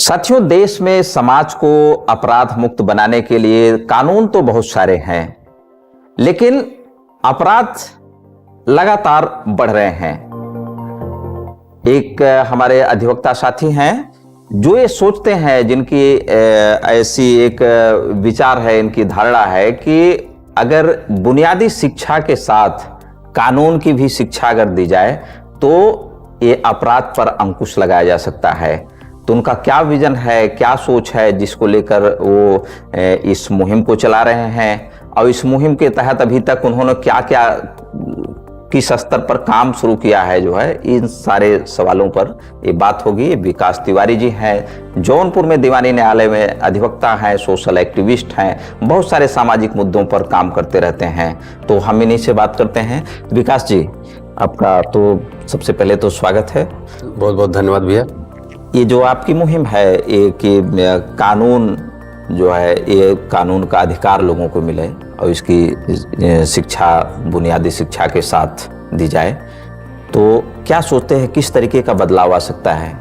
साथियों, देश में समाज को अपराध मुक्त बनाने के लिए कानून तो बहुत सारे हैं, लेकिन अपराध लगातार बढ़ रहे हैं। एक हमारे अधिवक्ता साथी हैं जो ये सोचते हैं, जिनकी ऐसी एक विचार है, इनकी धारणा है कि अगर बुनियादी शिक्षा के साथ कानून की भी शिक्षा अगर दी जाए तो ये अपराध पर अंकुश लगाया जा सकता है। तो उनका क्या विजन है, क्या सोच है, जिसको लेकर वो इस मुहिम को चला रहे हैं, और इस मुहिम के तहत अभी तक उन्होंने क्या क्या किस स्तर पर काम शुरू किया है, जो है इन सारे सवालों पर ये बात होगी। विकास तिवारी जी हैं, जौनपुर में दीवानी न्यायालय में अधिवक्ता हैं, सोशल एक्टिविस्ट हैं, बहुत सारे सामाजिक मुद्दों पर काम करते रहते हैं। तो हम इन्हीं से बात करते हैं। विकास जी, आपका तो सबसे पहले तो स्वागत है। बहुत बहुत धन्यवाद भैया। ये जो आपकी मुहिम है, ये कि कानून जो है, ये कानून का अधिकार लोगों को मिले और इसकी शिक्षा बुनियादी शिक्षा के साथ दी जाए, तो क्या सोचते हैं किस तरीके का बदलाव आ सकता है?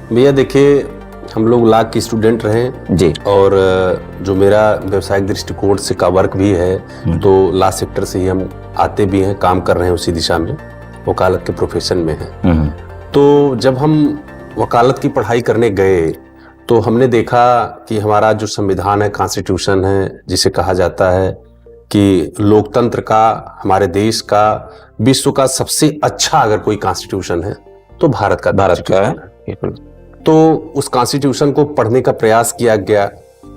भैया देखिए, हम लोग लॉ के स्टूडेंट हैं जी, और जो मेरा व्यवसायिक दृष्टिकोण से का वर्क भी है, तो लॉ सेक्टर से ही हम आते भी हैं, काम कर रहे हैं उसी दिशा में, वकालत के प्रोफेशन में हैं। तो जब हम वकालत की पढ़ाई करने गए तो हमने देखा कि हमारा जो संविधान है, कॉन्स्टिट्यूशन है, जिसे कहा जाता है कि लोकतंत्र का, हमारे देश का, विश्व का सबसे अच्छा अगर कोई कॉन्स्टिट्यूशन है तो भारत का है। तो उस कॉन्स्टिट्यूशन को पढ़ने का प्रयास किया गया।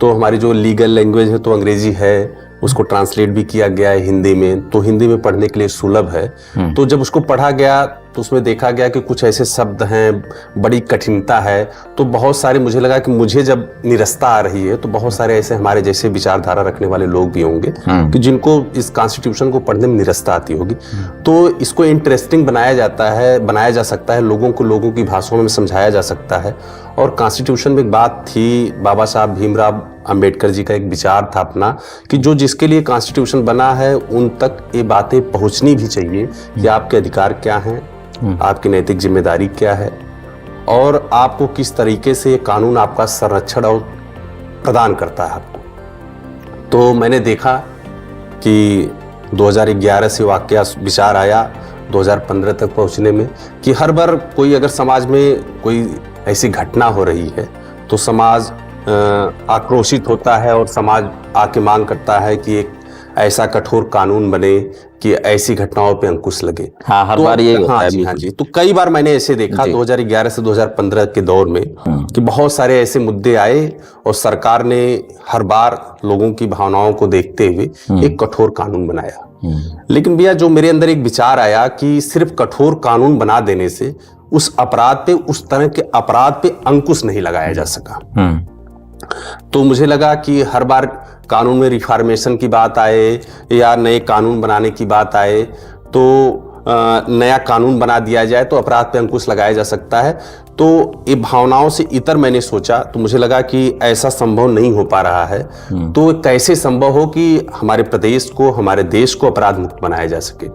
तो हमारी जो लीगल लैंग्वेज है तो अंग्रेजी है, उसको ट्रांसलेट भी किया गया है हिंदी में, तो हिंदी में पढ़ने के लिए सुलभ है। तो जब उसको पढ़ा गया तो उसमें देखा गया कि कुछ ऐसे शब्द हैं, बड़ी कठिनता है। तो बहुत सारे, मुझे लगा कि मुझे जब निरस्ता आ रही है तो बहुत सारे ऐसे हमारे जैसे विचारधारा रखने वाले लोग भी होंगे कि जिनको इस कॉन्स्टिट्यूशन को पढ़ने में निरस्ता आती होगी। तो इसको इंटरेस्टिंग बनाया जा सकता है, लोगों को लोगों की भाषाओं में समझाया जा सकता है। और कॉन्स्टिट्यूशन में एक बात थी, बाबा साहब भीमराव अंबेडकर जी का एक विचार था अपना, कि जो जिसके लिए कॉन्स्टिट्यूशन बना है उन तक ये बातें पहुंचनी भी चाहिए कि आपके अधिकार क्या हैं, आपकी नैतिक जिम्मेदारी क्या है, और आपको किस तरीके से ये कानून आपका संरक्षण और प्रदान करता है आपको। तो मैंने देखा कि 2011 से वाकया विचार आया 2015 तक पहुंचने में, कि हर बार कोई अगर समाज में कोई ऐसी घटना हो रही है तो समाज आक्रोशित होता है और समाज आके मांग करता है कि एक ऐसा कठोर कानून बने कि ऐसी घटनाओं पे अंकुश लगे। हाँ, हर बार ये होता है। हाँ जी। तो कई बार मैंने ऐसे देखा 2011 से 2015 के दौर में कि बहुत सारे ऐसे मुद्दे आए और सरकार ने हर बार लोगों की भावनाओं को देखते हुए एक कठोर कानून बनाया। लेकिन भैया, जो मेरे अंदर एक विचार आया कि सिर्फ कठोर कानून बना देने से उस अपराध पे, उस तरह के अपराध पे अंकुश नहीं लगाया जा सका। तो मुझे लगा कि हर बार कानून में रिफॉर्मेशन की बात आए या नए कानून बनाने की बात आए तो नया कानून बना दिया जाए तो अपराध पे अंकुश लगाया जा सकता है। तो ये भावनाओं से इतर मैंने सोचा, तो मुझे लगा कि ऐसा संभव नहीं हो पा रहा है। तो कैसे संभव हो कि हमारे प्रदेश को, हमारे देश को अपराध मुक्त बनाया जा सके।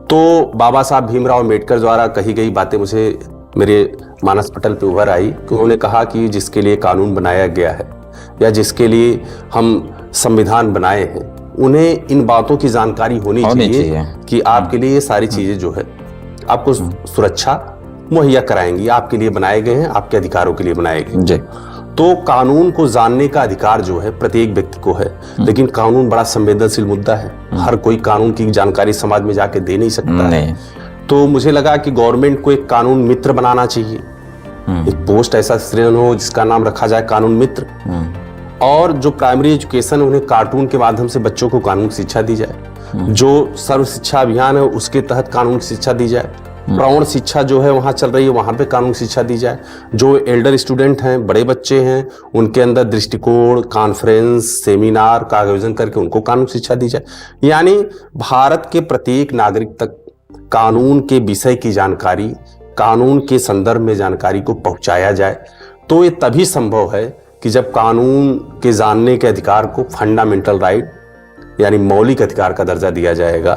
तो बाबा साहब भीमराव अम्बेडकर द्वारा कही गई बातें मुझे मेरे मानस पटल पे उभर आई कि उन्होंने कहा कि जिसके लिए कानून बनाया गया है या जिसके लिए हम संविधान बनाए हैं, उन्हें इन बातों की जानकारी होनी चाहिए कि आपके लिए ये सारी चीजें जो है आपको सुरक्षा मुहैया कराएंगी, आपके लिए बनाए गए हैं, आपके अधिकारों के लिए बनाए गए। तो कानून को जानने का अधिकार जो है प्रत्येक व्यक्ति को है, लेकिन कानून बड़ा संवेदनशील मुद्दा है। हर कोई कानून की जानकारी समाज में जाके दे नहीं सकता है। तो मुझे लगा कि गवर्नमेंट को एक कानून मित्र बनाना चाहिए, एक पोस्ट ऐसा सृजन हो जिसका नाम रखा जाए कानून मित्र, और जो प्राइमरी एजुकेशन, उन्हें कार्टून के माध्यम से बच्चों को कानून की शिक्षा दी जाए। जो सर्व शिक्षा अभियान है उसके तहत कानून की शिक्षा दी जाए। प्रौढ़ शिक्षा जो है वहां चल रही है, वहां पे कानून शिक्षा दी जाए। जो एल्डर स्टूडेंट हैं, बड़े बच्चे हैं, उनके अंदर दृष्टिकोण, कॉन्फ्रेंस, सेमिनार का आयोजन करके उनको कानून शिक्षा दी जाए। यानी भारत के प्रत्येक नागरिक तक कानून के विषय की जानकारी, कानून के संदर्भ में जानकारी को पहुंचाया जाए। तो ये तभी संभव है कि जब कानून के जानने के अधिकार को फंडामेंटल राइट यानी मौलिक अधिकार का दर्जा दिया जाएगा,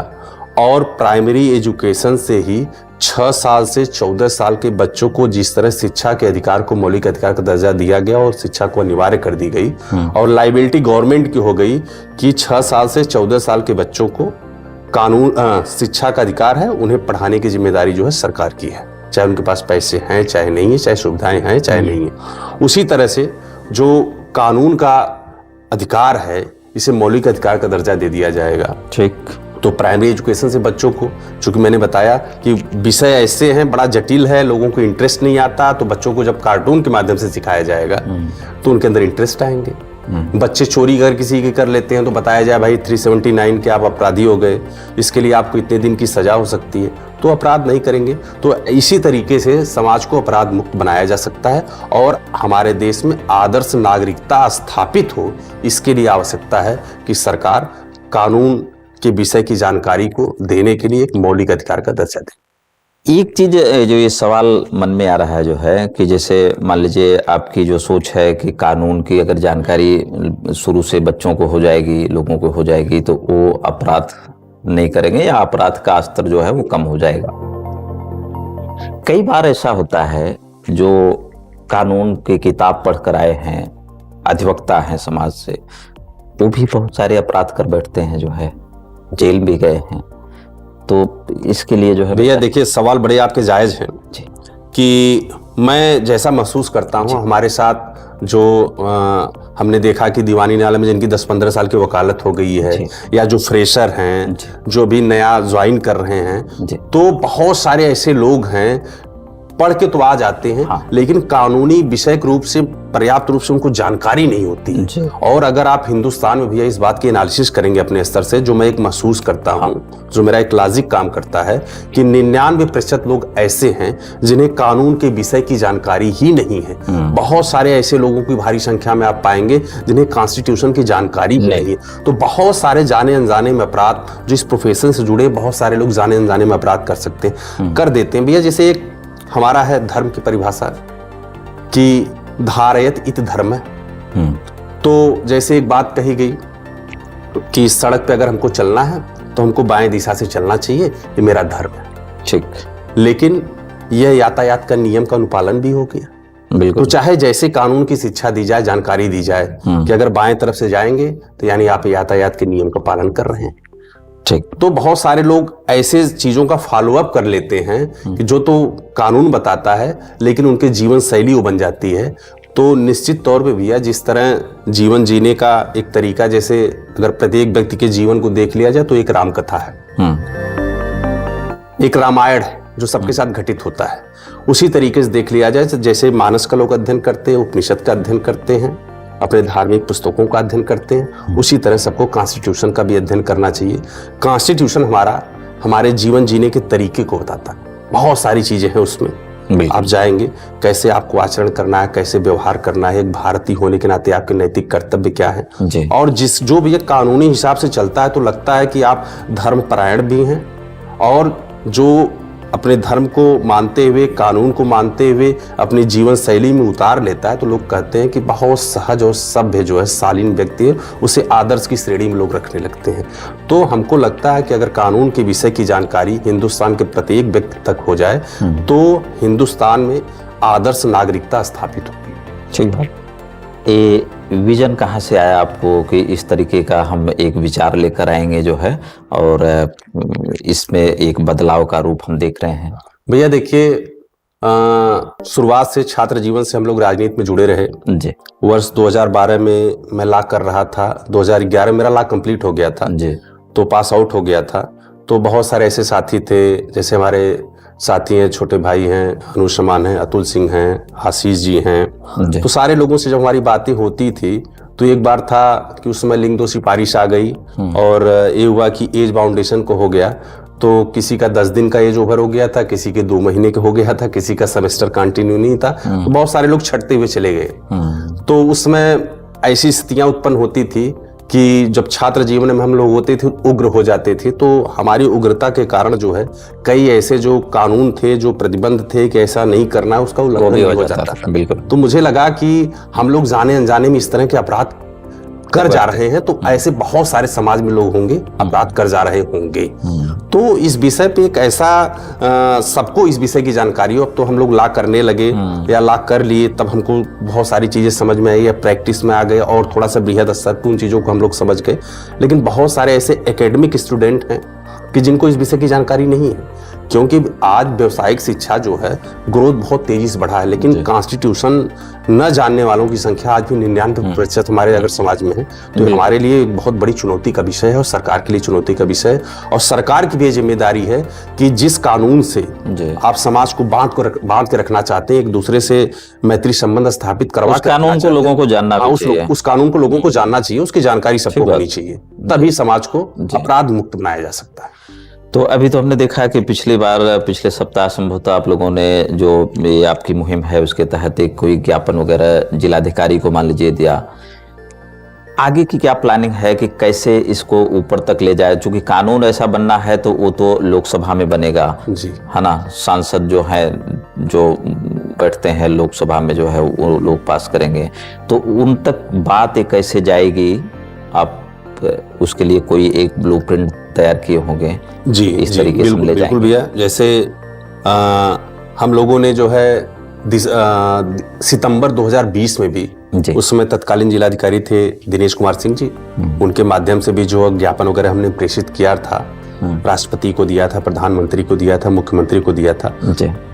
और प्राइमरी एजुकेशन से ही 6 साल से 14 साल के बच्चों को जिस तरह शिक्षा के अधिकार को मौलिक अधिकार का दर्जा दिया गया और शिक्षा को अनिवार्य कर दी गई और लाइबिलिटी गवर्नमेंट की हो गई कि 6 साल से 14 साल के बच्चों को कानून शिक्षा का अधिकार है, उन्हें पढ़ाने की जिम्मेदारी जो है सरकार की है, चाहे उनके पास पैसे हैं चाहे नहीं है, चाहे सुविधाएं हैं चाहे नहीं है। उसी तरह से जो कानून का अधिकार है इसे मौलिक अधिकार का दर्जा दे दिया जाएगा। ठीक। तो प्राइमरी एजुकेशन से बच्चों को, चूंकि मैंने बताया कि विषय ऐसे हैं, बड़ा जटिल है, लोगों को इंटरेस्ट नहीं आता, तो बच्चों को जब कार्टून के माध्यम से सिखाया जाएगा तो उनके अंदर इंटरेस्ट आएंगे। बच्चे चोरी अगर किसी की कर लेते हैं तो बताया जाए भाई 379 के आप अपराधी हो गए, इसके लिए आपको इतने दिन की सजा हो सकती है, तो अपराध नहीं करेंगे। तो इसी तरीके से समाज को अपराध मुक्त बनाया जा सकता है और हमारे देश में आदर्श नागरिकता स्थापित हो, इसके लिए आवश्यकता है कि सरकार कानून के विषय की जानकारी को देने के लिए एक मौलिक अधिकार का दर्जा दे। एक चीज जो ये सवाल मन में आ रहा है जो है कि जैसे मान लीजिए आपकी जो सोच है कि कानून की अगर जानकारी शुरू से बच्चों को हो जाएगी, लोगों को हो जाएगी, तो वो अपराध नहीं करेंगे या अपराध का स्तर जो है वो कम हो जाएगा। कई बार ऐसा होता है जो कानून की किताब पढ़कर आए हैं, अधिवक्ता हैं समाज से, वो भी बहुत सारे अपराध कर बैठते हैं, जो है जेल भी गए हैं। तो इसके लिए जो है भैया देखिए, सवाल बड़े आपके जायज हैं कि मैं जैसा महसूस करता हूँ, हमारे साथ जो हमने देखा कि दीवानी न्यायालय में जिनकी 10-15 साल की वकालत हो गई है, या जो फ्रेशर हैं, जो भी नया ज्वाइन कर रहे हैं, तो बहुत सारे ऐसे लोग हैं पढ़ के तो आ जाते हैं, लेकिन कानूनी विषय रूप से पर्याप्त रूप से उनको जानकारी नहीं होती। और अगर आप हिंदुस्तान में भैया इस बात की एनालिसिस करेंगे अपने स्तर से, जो मैं एक महसूस करता हूँ, जो मेरा एक लॉजिक काम करता है कि 99% लोग ऐसे हैं जिन्हें कानून के विषय की जानकारी ही नहीं है। बहुत सारे ऐसे लोगों की भारी संख्या में आप पाएंगे जिन्हें कॉन्स्टिट्यूशन की जानकारी भी नहीं है। तो बहुत सारे जाने अनजाने में अपराध, जो इस प्रोफेशन से जुड़े बहुत सारे लोग जाने अनजाने में अपराध कर सकते हैं, कर देते हैं। भैया जैसे एक हमारा है धर्म की परिभाषा कि धारयत इत धर्म, तो जैसे एक बात कही गई कि सड़क पे अगर हमको चलना है तो हमको बाएं दिशा से चलना चाहिए, ये मेरा धर्म है। ठीक, लेकिन यह यातायात का नियम का अनुपालन भी हो गया। बिल्कुल। तो चाहे जैसे कानून की शिक्षा दी जाए, जानकारी दी जाए कि अगर बाएं तरफ से जाएंगे तो यानी आप यातायात के नियम का पालन कर रहे हैं। ठीक। तो बहुत सारे लोग ऐसे चीजों का फॉलो अप कर लेते हैं कि जो तो कानून बताता है लेकिन उनके जीवन शैली वो बन जाती है। तो निश्चित तौर पे भैया जिस तरह जीवन जीने का एक तरीका, जैसे अगर प्रत्येक व्यक्ति के जीवन को देख लिया जाए तो एक राम कथा है, एक रामायण है जो सबके साथ घटित होता है। उसी तरीके से देख लिया जाए, जैसे मानस का लोग अध्ययन करते हैं, उपनिषद का अध्ययन करते हैं, अपने धार्मिक पुस्तकों का अध्ययन करते हैं, उसी तरह सबको कॉन्स्टिट्यूशन का भी अध्ययन करना चाहिए। कॉन्स्टिट्यूशन हमारे जीवन जीने के तरीके को बताता है। बहुत सारी चीजें हैं उसमें, आप जाएंगे कैसे आपको आचरण करना है, कैसे व्यवहार करना है, एक भारतीय होने के नाते आपके नैतिक कर्तव्य क्या है। और जो भी एक कानूनी हिसाब से चलता है तो लगता है कि आप धर्मपरायण भी हैं, और जो अपने धर्म को मानते हुए, कानून को मानते हुए अपनी जीवन शैली में उतार लेता है, तो लोग कहते हैं कि बहुत सहज और सभ्य जो है शालीन व्यक्ति है, उसे आदर्श की श्रेणी में लोग रखने लगते हैं। तो हमको लगता है कि अगर कानून के विषय की जानकारी हिंदुस्तान के प्रत्येक व्यक्ति तक हो जाए तो हिंदुस्तान में आदर्श नागरिकता स्थापित होगी। ठीक है। ये विजन कहाँ से आया आपको कि इस तरीके का हम एक विचार लेकर आएंगे जो है, और इसमें एक बदलाव का रूप हम देख रहे हैं? भैया देखिए, शुरुआत से छात्र जीवन से हम लोग राजनीति में जुड़े रहे जी। वर्ष 2012 में मैं लॉ कर रहा था, 2011 मेरा लॉ कंप्लीट हो गया था जी, तो पास आउट हो गया था। तो बहुत सारे ऐसे साथी थे, जैसे हमारे साथी हैं, छोटे भाई हैं, अनुष्मान हैं, अतुल सिंह हैं, आशीष जी हैं। तो सारे लोगों से जब हमारी बातें होती थी तो एक बार था कि उस समय लिंग 2 सिफारिश आ गई और ये हुआ कि एज बाउंडेशन को हो गया। तो किसी का 10 दिन का एज ओवर हो गया था, किसी के 2 महीने का हो गया था, किसी का सेमेस्टर कंटिन्यू नहीं था, तो बहुत सारे लोग छटते हुए चले गए। तो उसमें ऐसी स्थितियां उत्पन्न होती थी कि जब छात्र जीवन में हम लोग होते थे, उग्र हो जाते थे। तो हमारी उग्रता के कारण जो है कई ऐसे जो कानून थे, जो प्रतिबंध थे कि ऐसा नहीं करना, उसका उल्लंघन हो जाता था। बिल्कुल। तो मुझे लगा कि हम लोग जाने अनजाने में इस तरह के अपराध कर जा रहे हैं, तो ऐसे बहुत सारे समाज में लोग होंगे अपराध कर जा रहे होंगे। तो इस विषय पे एक ऐसा सबको इस विषय की जानकारी हो। अब तो हम लोग ला करने लगे या ला कर लिए, तब हमको बहुत सारी चीजें समझ में आई या प्रैक्टिस में आ गए और थोड़ा सा बृहद स्तर पर उन चीजों को हम लोग समझ गए। लेकिन बहुत सारे ऐसे एकेडमिक स्टूडेंट हैं कि जिनको इस विषय की जानकारी नहीं है, क्योंकि आज व्यावसायिक शिक्षा जो है ग्रोथ बहुत तेजी से बढ़ा है, लेकिन कॉन्स्टिट्यूशन न जानने वालों की संख्या आज भी 99% हमारे अगर समाज में है। तो हमारे लिए एक बहुत बड़ी चुनौती का विषय है और सरकार के लिए चुनौती का विषय है। और सरकार की भी जिम्मेदारी है कि जिस कानून से आप समाज को बांध के रखना चाहते हैं, एक दूसरे से मैत्री संबंध स्थापित करवा, उस कानून को लोगों को जानना चाहिए। उस कानून को लोगों को जानना चाहिए, उसकी जानकारी सबको होनी चाहिए, तभी समाज को अपराध मुक्त बनाया जा सकता है। तो अभी तो हमने देखा कि पिछले सप्ताह संभवतः आप लोगों ने जो ये आपकी मुहिम है उसके तहत एक कोई ज्ञापन वगैरह जिलाधिकारी को मान लीजिए दिया। आगे की क्या प्लानिंग है कि कैसे इसको ऊपर तक ले जाए? क्योंकि कानून ऐसा बनना है तो वो तो लोकसभा में बनेगा जी, है ना। सांसद जो है जो बैठते हैं लोकसभा में जो है वो लोग पास करेंगे, तो उन तक बात कैसे जाएगी? आप उसके लिए कोई एक ब्लूप्रिंट तैयार किए होंगे जी, इस तरीके से ले बिल्कुल भैया। जैसे हम लोगों ने जो है सितंबर 2020 में भी, उस समय तत्कालीन जिलाधिकारी थे दिनेश कुमार सिंह जी, उनके माध्यम से भी जो ज्ञापन वगैरह हमने प्रेषित किया था, राष्ट्रपति को दिया था, प्रधानमंत्री को दिया था, मुख्यमंत्री को दिया था।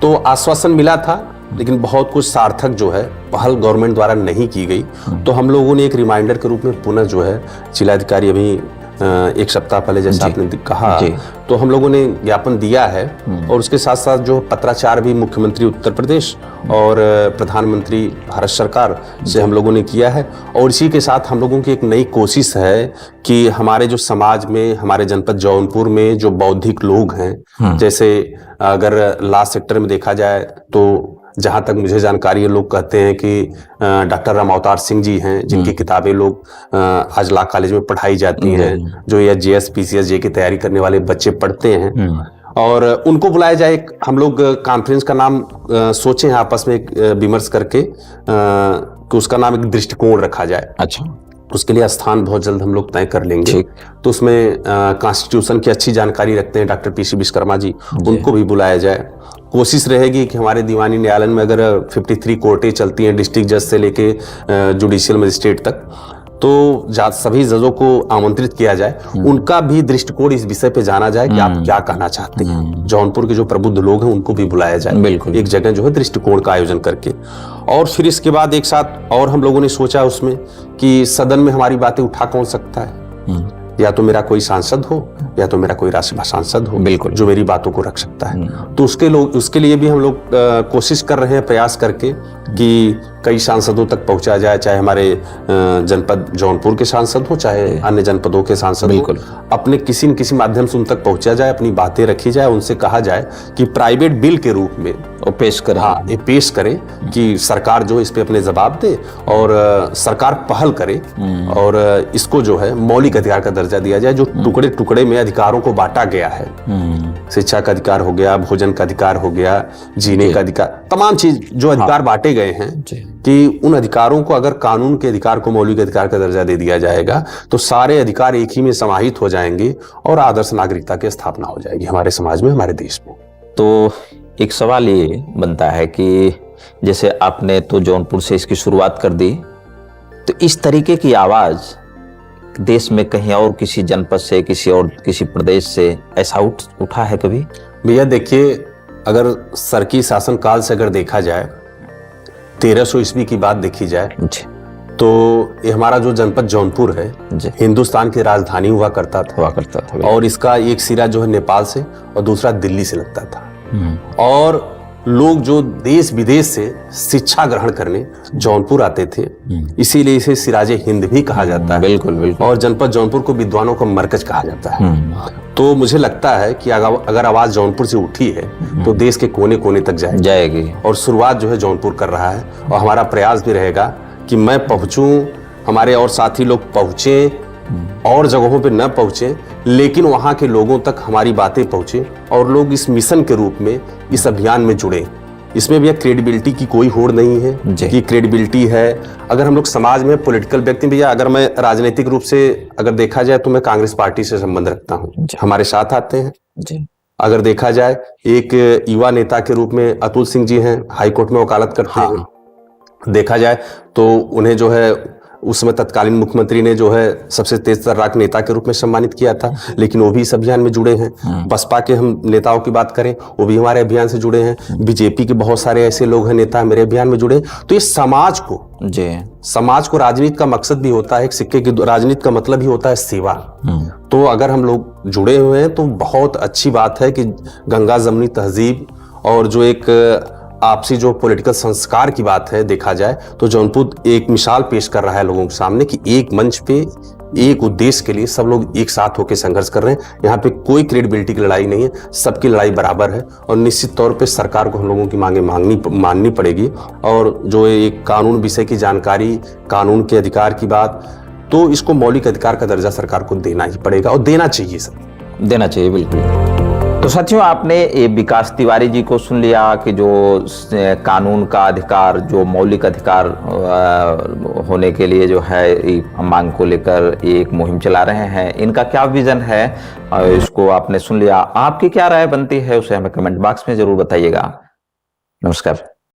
तो आश्वासन मिला था, लेकिन बहुत कुछ सार्थक जो है पहल गवर्नमेंट द्वारा नहीं की गई। तो हम लोगों ने एक रिमाइंडर के रूप में पुनः जो है जिलाधिकारी अभी एक सप्ताह पहले जैसा आपने कहा, तो हम लोगों ने ज्ञापन दिया है। और उसके साथ साथ जो पत्राचार भी मुख्यमंत्री उत्तर प्रदेश और प्रधानमंत्री भारत सरकार से हम लोगों ने किया है। और इसी के साथ हम लोगों की एक नई कोशिश है कि हमारे जो समाज में, हमारे जनपद जौनपुर में जो बौद्धिक लोग हैं, जैसे अगर ला सेक्टर में देखा जाए तो जहां तक मुझे जानकारी है, लोग कहते हैं कि डॉक्टर राम अवतार सिंह जी हैं, जिनकी किताबें लोग आज ला कॉलेज में पढ़ाई जाती हैं, जो या JS PCS जे की तैयारी करने वाले बच्चे पढ़ते हैं, और उनको बुलाया जाए। हम लोग कॉन्फ्रेंस का नाम सोचे हैं आपस में विमर्श करके कि उसका नाम एक दृष्टिकोण रखा जाए। अच्छा, उसके लिए स्थान बहुत जल्द हम लोग तय कर लेंगे। तो उसमें कॉन्स्टिट्यूशन की अच्छी जानकारी रखते हैं डॉक्टर PC विश्वकर्मा जी, उनको भी बुलाया जाए। कोशिश रहेगी कि हमारे दीवानी न्यायालय में अगर 53 कोर्टें चलती हैं, डिस्ट्रिक्ट जज से लेके जुडिशियल मजिस्ट्रेट तक, तो सभी जजों को आमंत्रित किया जाए, उनका भी दृष्टिकोण इस विषय पे जाना जाए कि आप क्या कहना चाहते हैं। जौनपुर के जो प्रबुद्ध लोग हैं उनको भी बुलाया जाए, बिल्कुल एक जगह जो है दृष्टिकोण का आयोजन करके। और फिर इसके बाद एक साथ और हम लोगों ने सोचा उसमें कि सदन में हमारी बातें उठा कौन सकता है, या तो मेरा कोई सांसद हो या तो मेरा कोई राज्यसभा सांसद हो, बिल्कुल, जो मेरी बातों को रख सकता है। तो उसके लिए भी हम लोग कोशिश कर रहे हैं, प्रयास करके कि कई सांसदों तक पहुंचा जाए, चाहे हमारे जनपद जौनपुर के सांसद हो, चाहे अन्य जनपदों के सांसद हो, अपने किसी न किसी माध्यम से उन तक पहुंचा जाए, अपनी बातें रखी जाए, उनसे कहा जाए कि प्राइवेट बिल के रूप में पेश करें। हाँ, ये पेश करें कि सरकार जो इस पे अपने जवाब दे और सरकार पहल करे और इसको जो है मौलिक अधिकार का दर्जा दिया जाए, जो टुकड़े टुकड़े में अधिकारों को बांटा गया है। शिक्षा का अधिकार हो गया, भोजन का अधिकार हो गया, जीने का अधिकार, तमाम चीज जो अधिकार बांटे गए हैं, कि उन अधिकारों को अगर कानून के अधिकार को मौलिक अधिकार का दर्जा दे दिया जाएगा तो सारे अधिकार एक ही में समाहित हो जाएंगे और आदर्श नागरिकता की स्थापना हो जाएगी हमारे समाज में, हमारे देश में। तो एक सवाल ये बनता है कि जैसे आपने तो जौनपुर से इसकी शुरुआत कर दी, तो इस तरीके की आवाज देश में कहीं और किसी जनपद से, किसी प्रदेश से ऐसा उठा है कभी? भैया देखिए, अगर सर की शासन काल से अगर देखा जाए, 1300 ईस्वी की बात देखी जाए, तो ये हमारा जो जनपद जौनपुर है हिंदुस्तान की राजधानी हुआ करता था और इसका एक सिरा जो है नेपाल से और दूसरा दिल्ली से लगता था। और लोग जो देश विदेश से शिक्षा ग्रहण करने जौनपुर आते थे, इसीलिए इसे सिराजे हिंद भी कहा जाता है। बिल्कुल बिल्कुल। और जनपद जौनपुर को विद्वानों का मरकज कहा जाता है। तो मुझे लगता है कि अगर आवाज जौनपुर से उठी है तो देश के कोने कोने तक जाएगी और शुरुआत जो है जौनपुर कर रहा है। और हमारा प्रयास भी रहेगा कि मैं पहुंचूं, हमारे और साथी लोग पहुंचे, और जगहों पे न पहुंचे, लेकिन वहां के लोगों तक हमारी बातें पहुंचे और लोग इस मिशन के रूप में, इस अभियान में जुड़े। इसमें भैया क्रेडिबिलिटी की कोई होड़ नहीं है जी। कि क्रेडिबिलिटी है। अगर हम लोग समाज में पॉलिटिकल व्यक्ति, भैया अगर मैं राजनीतिक रूप से अगर देखा जाए तो मैं कांग्रेस पार्टी से संबंध रखता हूँ, हमारे साथ आते हैं जी। अगर देखा जाए एक युवा नेता के रूप में अतुल सिंह जी हैं, हाईकोर्ट में वकालत करते हैं। देखा जाए तो उन्हें जो है उस समय तत्कालीन मुख्यमंत्री ने जो है सबसे तेज तर्राक नेता के रूप में सम्मानित किया था, लेकिन वो भी इस अभियान में जुड़े हैं। बसपा के हम नेताओं की बात करें, वो भी हमारे अभियान से जुड़े हैं। बीजेपी के बहुत सारे ऐसे लोग हैं, नेता मेरे अभियान में जुड़े। तो ये समाज को राजनीति का मकसद भी होता है, एक सिक्के की राजनीति का मतलब ही होता है सेवा। तो अगर हम लोग जुड़े हुए हैं तो बहुत अच्छी बात है कि गंगा जमुनी तहजीब और जो एक आपसी जो पॉलिटिकल संस्कार की बात है, देखा जाए तो जौनपुर एक मिसाल पेश कर रहा है लोगों के सामने कि एक मंच पे एक उद्देश्य के लिए सब लोग एक साथ होकर संघर्ष कर रहे हैं। यहाँ पे कोई क्रेडिबिलिटी की लड़ाई नहीं है, सबकी लड़ाई बराबर है। और निश्चित तौर पे सरकार को हम लोगों की मांगे माननी पड़ेगी। और जो एक कानून विषय की जानकारी, कानून के अधिकार की बात, तो इसको मौलिक अधिकार का दर्जा सरकार को देना ही पड़ेगा और देना चाहिए सर, देना चाहिए बिल्कुल। तो साथियों, आपने ये विकास तिवारी जी को सुन लिया कि जो कानून का अधिकार, जो मौलिक अधिकार होने के लिए जो है मांग को लेकर एक मुहिम चला रहे हैं, इनका क्या विजन है, इसको आपने सुन लिया। आपकी क्या राय बनती है उसे हमें कमेंट बॉक्स में जरूर बताइएगा। नमस्कार।